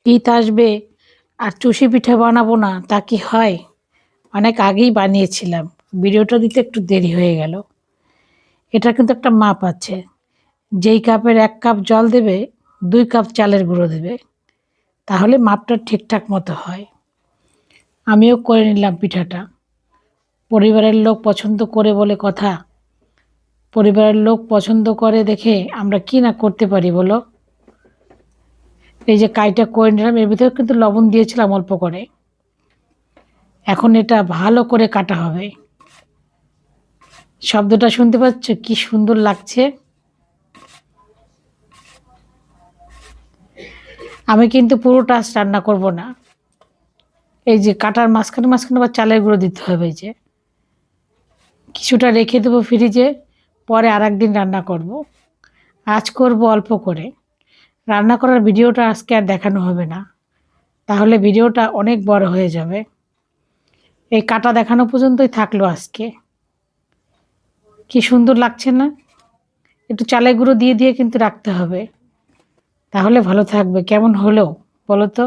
ঈদ আসবে আর চুষি পিঠা বানাবো না তা কি হয়? অনেক আগেই বানিয়েছিলাম, ভিডিওটা দিতে একটু দেরি হয়ে গেল। এটা কিন্তু একটা মাপ আছে, যেই কাপের 1 কাপ জল দেবে 2 কাপ চালের গুঁড়ো দেবে, তাহলে মাপটা ঠিকঠাক মতো হয়। আমিও করে নিলাম পিঠাটা। পরিবারের লোক পছন্দ করে বলে কথা, পরিবারের লোক পছন্দ করে দেখে আমরা কি না করতে পারি বলো। এই যে কাইটা করে নিলাম, এর ভিতরে কিন্তু লবণ দিয়েছিলাম অল্প করে। এখন এটা ভালো করে কাটা হবে। শব্দটা শুনতে পাচ্ছ কি সুন্দর লাগছে? আমি কিন্তু পুরোটা আজ রান্না করব না। এই যে কাটার মাঝখানে মাঝখানে আবার চালের গুঁড়ো দিতে হবে, এই যে কিছুটা রেখে দেবো ফ্রিজে, পরে আরেকদিন রান্না করব। আজ করব অল্প করে। রান্না করার ভিডিওটা আজকে আর দেখানো হবে না, তাহলে ভিডিওটা অনেক বড় হয়ে যাবে। এই কাটা দেখানো পর্যন্তই থাকলো আজকে। কি সুন্দর লাগছে না? একটু চালের গুঁড়ো দিয়ে দিয়ে কিন্তু রাখতে হবে, তাহলে ভালো থাকবে। কেমন হলো বলো তো?